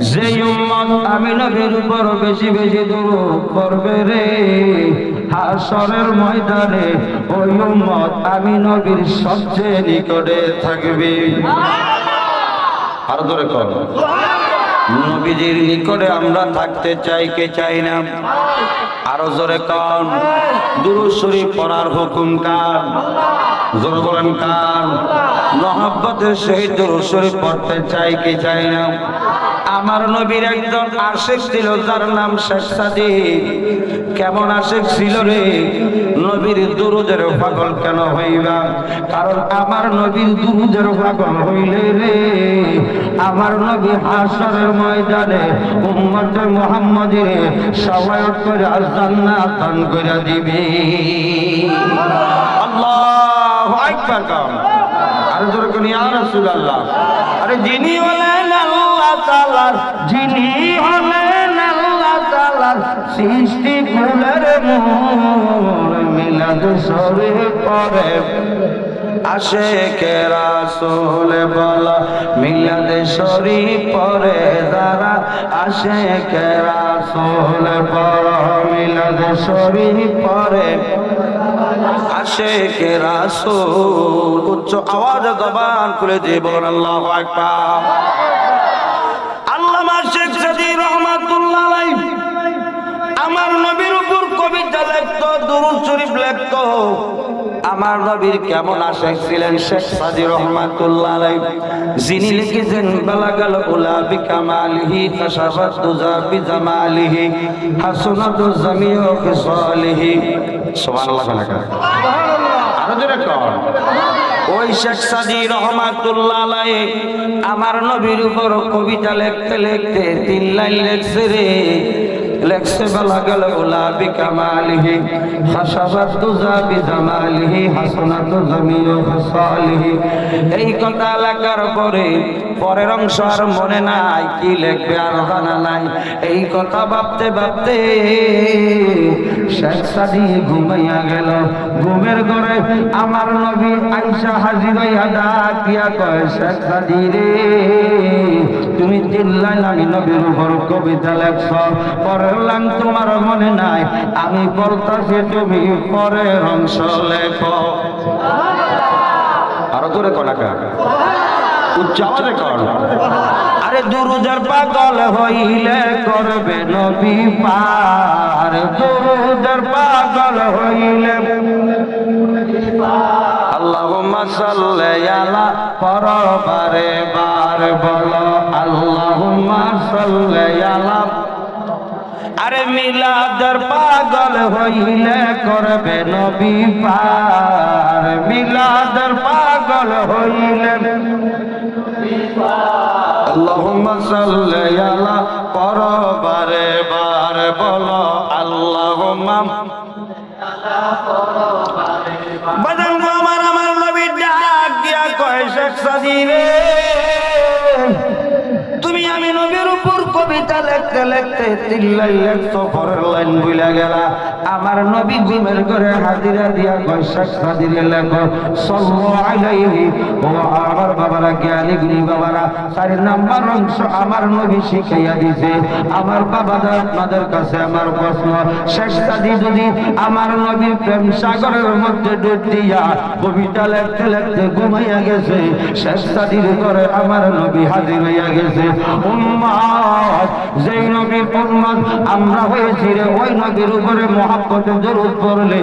যে উম্মত আমি নবীর উপর বেশি বেশি দরুদ পড়বে রে, হাশরের ময়দানে ওই উম্মত আমি নবীর সবচেয়ে নিকটে থাকবে। আরো জোরে কর। নবীজির নিকটে আমরা থাকতে চাই কে চাই না? আরো জোরে কর। দুরূদ শরীফ পড়ার হুকুম কার? জোরে বলেন কার? মহব্বতের সহিত দুরূদ শরীফ পড়তে চাই কে চাই না? আমার নবীর একজন আশিক ছিল যার নাম শেখ সাদী। কেমন আশিক ছিল রে? নবীর দুরূদের পাগল কেন হইবা? কারণ আমার নবীর দুরূদের পাগল হইলে রে আমার নবী হাশরের ময়দানে উম্মতে মুহাম্মাদিরে সওয়ায়ত করে জান্নাত দান করে দিবে। আল্লাহু আকবার। আর জোরে কোন ইয়া রাসূলুল্লাহ। আরে যিনি হলেন আল্লাহ তাআলার, যিনি হলেন আল্লাহ তাআলার সৃষ্টি কুলের মূল, মিলাদ শরীফ পড়ে আশিকে রাসূল বলা, মিলাদ শরীফ পড়ে যারা আশিকে রাসূল পড়ে, মিলাদ শরীফ পড়ে আশিকে রাসূল। উচ্চ আওয়াজে জবান খুলে দিয়ে বলেন আল্লাহু আকবার। আল্লামা শেখ সাদী রহমাতুল্লাহ আলাইহি আমার নবীর উপর কবিতা লিখতো, দুরূদ শরীফ লিখতো। আমার নবীর কেমন আশিক ছিলেন শেখ সাদী রহমাতুল্লাহ আলাইহি, যিনি লিখেছেন বালাগাল উলা বিকামালিহি কাশাফাত দুজা বিজামালিহি হাসনাতু জামিউ খিসালিহি। সুবহানাল্লাহ। আরো জোরে কর। ওই শেখ সাদী রহমাতুল্লাহ আলাইহি আমার নবীর উপর কবিতা লিখতে লিখতে 3 লাইন লিখছে রে। লেখছে বালাগাল উলা বিকামালিহি খাশাফাত দুজা বিজামালিহি হাসনাতু জামিউ খিসালিহি। এই কথা লেখার পরে পরের অংশ আর মনে নাই, কি লিখবে আর জানা নাই। এই কথা ভাবতে ভাবতে শেখ সাদী ঘুমাইয়া গেল। ঘুমের ঘরে আমার নবী আয়েশা হাজির হইয়া ডাকিয়া কয়, শেখ সাদী রে তুমি 3 লাইন আমি নবীর উপর কবিতা লেখছ, পরের লাইন তোমার মনে নাই। আমি বলতাছি তুমি পরের অংশ লেখো। আরো জোরে কর, উচ্চ আওয়াজে কর। আরে দুরূদের পাগল হইলে করবে নবী পার, দুরূদের পাগল হইলে আল্লাহুম্মা সাল্লি আলা পরবারে বার বলো আল্লাহুম্মা সাল্লি আলা। আরে মিলাদের পাগল হইলে করবে নবী পার, মিলাদের পাগল হইলে আল্লাহুম্মা সাল্লি আলা পরবারে বার বলো আল্লাহুম্মা। বাজান গো আমার নবী ডাক দিয়া কয়, শেখ সাদী রে তুমি আমি নবীর উপর কবিতা লিখতে লিখতে 3 লাইন লিখছো, পরের লাইন ভুলে গেলা। আমার নবী ঘুমের ঘরে হাজিরা দিয়া কয়, শেখ সাদী রে লেখো সাল্লাল্লাহু আলাইহি। ও আমার বাবারা, জ্ঞানী গুণী বাবারা, 4 নাম্বার অংশ আমার নবী শিখাইয়া দিছে। আমার বাবারা আপনাদের কাছে আমার প্রশ্ন, শেখ সাদী যদি আমার নবীর প্রেম সাগরের মধ্যে ডুব দিয়া কবিতা লিখতে লিখতে ঘুমাইয়া গেছে, শেখ সাদীর ঘরে আমার নবী হাজির হইয়া গেছে। উম্মত, যেই নবীর উম্মত আমরা হয়েছি রে, ওই নবীর উপরে মহব্বতে দরুদ পড়লে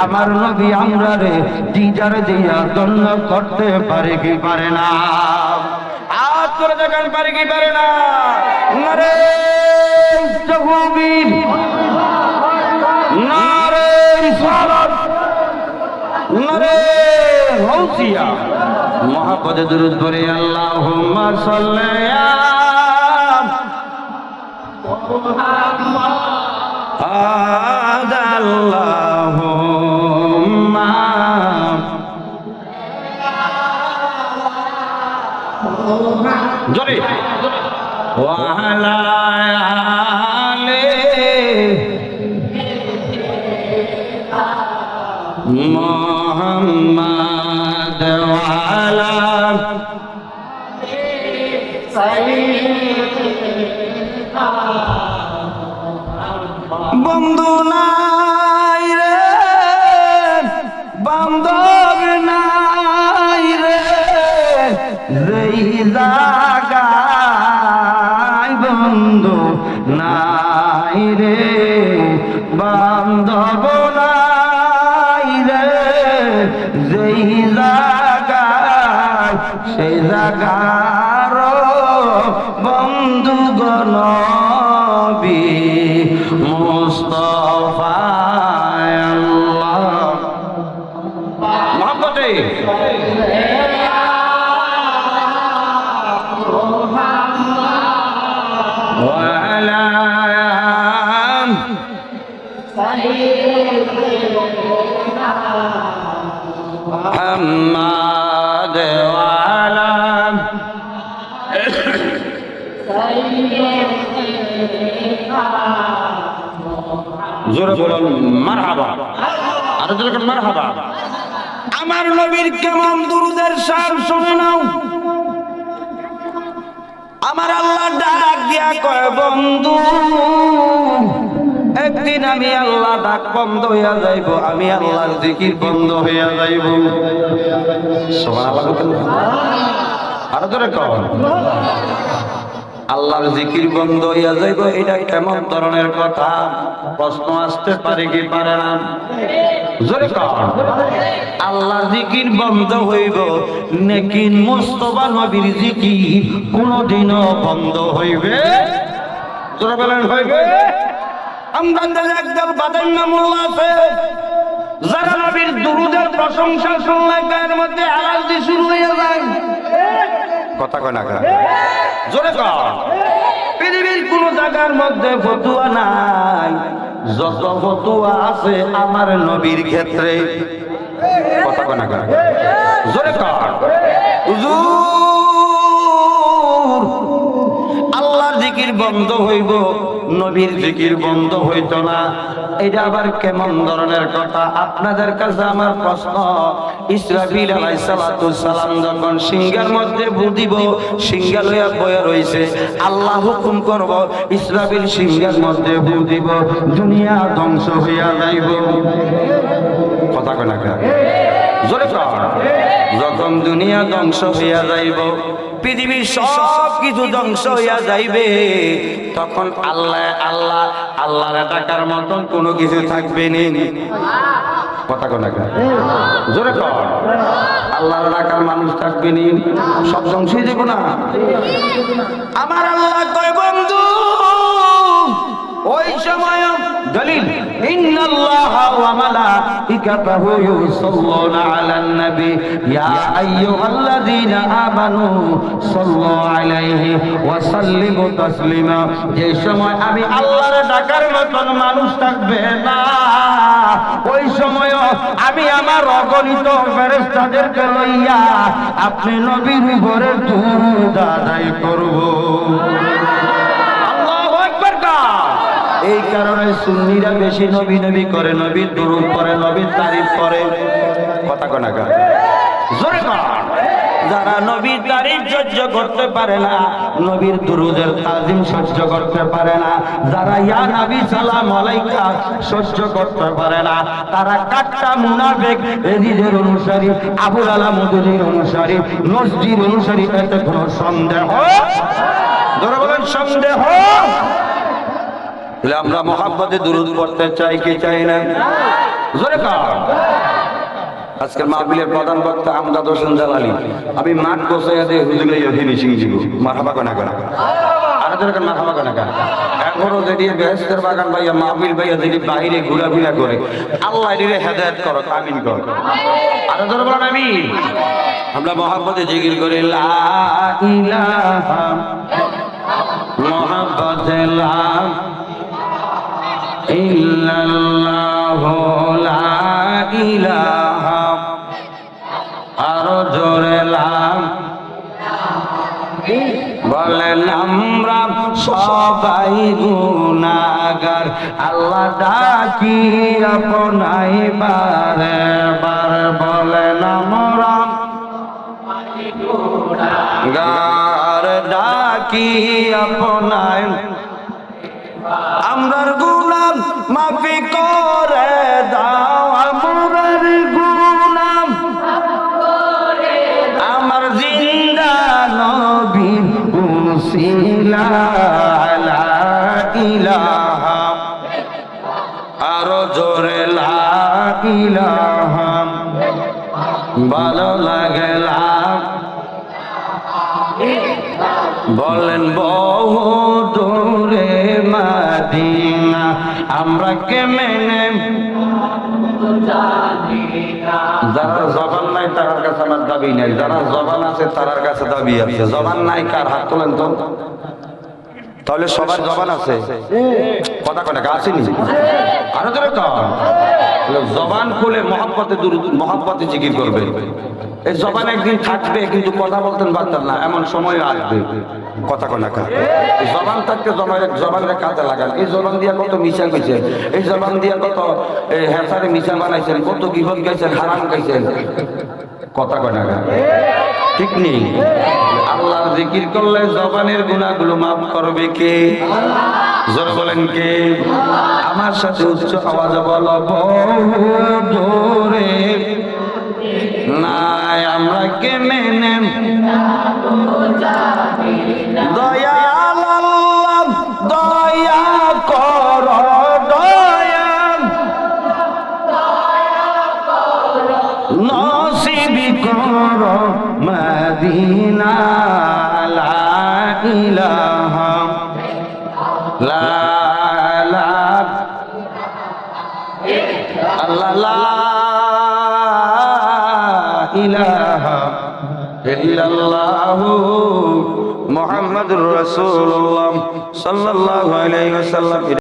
আমার নবী আমরা রে দিদার দিয়া ধন্য করতে পারে কি পারে না? আজ করে দেখান পারে কি পারে না? নারে তাকবীর, নারে রিসালাত, নারে গাউসিয়া। মহব্বতে দরুদ পড়ে আল্লাহুম্মা সাল্লি আলা আল্লাহুম্মা জোরে ওয়া আলা আলি মুহাম্মাদ ওয়া আলা বন্ধু নাই রে, বান্ধব নাই রে, যেই জায়গায় বন্ধু নাই রে, বান্ধব নাই রে, যেই জায়গায় সেই জায়গার বন্ধুগণ মুস্তাফা আল্লাহ মহব্বতে ওয়ালা মুহাম্মাদ ওয়ালা জোরে বলুন মারহাবা, আর জোরে বলুন মারহাবা। আমার নবীর কেমন দুরূদের শান শুনে নাও। আমার আল্লাহ ডাক দিয়া কয় বন্ধু, একদিন আমি আল্লাহ ডাক বন্ধ হইয়া যাইব, আমি আল্লাহর জিকির বন্ধ হইয়া যাইব। সুবহানাল্লাহ। আর জোরে কও আল্লাহর জিকির বন্ধ হইয়া যাইব, এটা কেমন ধরনের কথা? প্রশ্ন আসতে পারে কি পারে না? জোরে কও আল্লাহর জিকির বন্ধ হইব, নেকিন মুস্তাফা নবীর জিকির কোনদিনও বন্ধ হইবে? জোরে বলেন হইবে? আমদান একদল বাদাইনা মোল্লা আছে, যারা নবীর দুরূদের প্রশংসা শুনলে গায়ের মধ্যে আলাদা শুরু হইয়া যায়। কথা কয় না জোরে কও পৃথিবীর কোন জায়গার মধ্যে ফতুয়া নাই, যত ফতুয়া আছে আমার নবীর ক্ষেত্রে। কথা কয় না জোরে কও হুজুর আল্লাহর জিকির বন্ধ হইব, নবীর জিকির বন্ধ হইতো না, এটা আবার কেমন ধরনের কথা? আপনাদের কাছে আমার প্রশ্ন, ইসরাফিল আলাইহিস সালাম যখন সিংহের মধ্যে ফু দিব, সিংহা লইয়া বয়ে রইছে, আল্লাহ হুকুম করব ইসরাফিল সিংহের মধ্যে ফু দিব, দুনিয়া ধ্বংস হইয়া যাইব। কথা কয় না জোরে কও যখন দুনিয়া ধ্বংস হইয়া যাইব, পৃথিবীর সব কিছু ধ্বংস হইয়া যাইবে, তখন আল্লাহ আল্লাহ আল্লাহর ডাকার মতন কোনো কিছু থাকবে না। কথা কয় না জোরে কও আল্লাহর ডাকার মানুষ থাকবে না, সব ধ্বংস হয়ে যাবে না। আমার আল্লাহ কয় বন্ধু ওই সময় দলিল ইন্নাল্লাহা ওয়া মালাইকাতাহু ইউসাল্লুনা আলান নবী ইয়া আইয়ুহাল্লাযীনা আমানু সাল্লু আলাইহি ওয়া সাল্লিমু তাসলিমা। যে সময় আমি আল্লাহর ডাকার মতন মানুষ থাকবে না, ওই সময় আমি আমার অগণিত ফেরেশতাদেরকে লইয়া আপনি নবীর উপরে দুরূদ আদায় করব। আল্লাহু আকবার। এই কারণে সুন্নিরা বেশি নবী নবী করে, নবীর দুরূদ পড়ে, নবীর তারিফ করে। কথা কয় না জোরে কও যারা নবীর তারিফ সহ্য করতে পারে না, নবীর দুরূদের তাজিম সহ্য করতে পারে না, যারা ইয়া নবী সালাম আলাইকা সহ্য করতে পারে না, তারা কাট্টা মুনাফিক, এজিদের অনুসারী, আবুল আলা মদুনির অনুসারী, নজদির অনুসারী। এতে কোনো সন্দেহ? ধরে বলেন সন্দেহ? আমরা মুহাব্বতে দুরূদ পড়তে চাই কি চাই না? জোরে কও। আজকের মাহফিলের প্রধান বক্তা আমজাদ হোসেন জালালী, আমি মাঠ গোছাইয়া দিয়ে হুজুরে ফিনিশিং দিব। মারহাবা কয় না আর জোরে কন মারহাবা কয় না। এখনো যদি বেহেশতের বাগান ভাইয়া মাহফিল ভাইয়া যদি বাইরে ঘোরাফেরা করে, আল্লাহ এর হেদায়েত করো, আমিন কর। আর জোরে বলেন আমিন। আমরা মুহাব্বতে জিকির করি লা ইলাহা মুহাব্বতে লা ইল্লাল্লাহু লা ইলাহা, আরো জোরে লাম বলেন আমরা সবাই গুনাহগার, আল্লাহ ডাকি আপনাই বারে বারে, বলেন আমরা গুনাহগার। বার ডাকি আপনায় আমরার গুনাহ মাফি করে দাও আমরার গুনাহ আমার জিন্দা নবী উসিলা লা ইলাহা আরো জোরে লা ইলাহা ভালো লাগলা বলেন বহু দূরে মদিনা আমরা কেমনে যারা জবান নাই তার কাছে আমার দাবি নাই, যারা জবান আছে তার কাছে দাবি আছে। জবান নাই কার হাত তোলেন তো। তাহলে সবার জবান আছে, কথা কয় না আসেনি আরো ধরে জবান খুলে মহব্বতে মহব্বতে জিকির করবে। এই জবান একদিন থাকবে কিন্তু কথা বলতেন পারতেন না, এমন সময় আসবে। কথা কয় না জবান থাকতে জবানের কাজে লাগান। এই জবান দিয়া কত মিশা গেছেন, এই জবান দিয়া কত হেসারে মিশা বানাইছেন, কত গিবত গাইছেন, হারাম গাইছেন। কথা কয় না ঠিক নেই। আল্লাহর জিকির করলে জবানের গুনাহগুলো মাফ করবে কে? জোরে বলেন কে? আমার সাথে উচ্চ আওয়াজে বলো বহু দূরে নাই আমরা কেমনে দয়াল আল্লাহ দয়া কর দয়া নসিব কর মদিনা লা ইলাহা লা আল্লাহ লা ইলাহা ইল্লাল্লাহু মুহাম্মাদুর রাসূলুল্লাহ সাল্লাল্লাহু আলাইহি ওয়াসাল্লাম।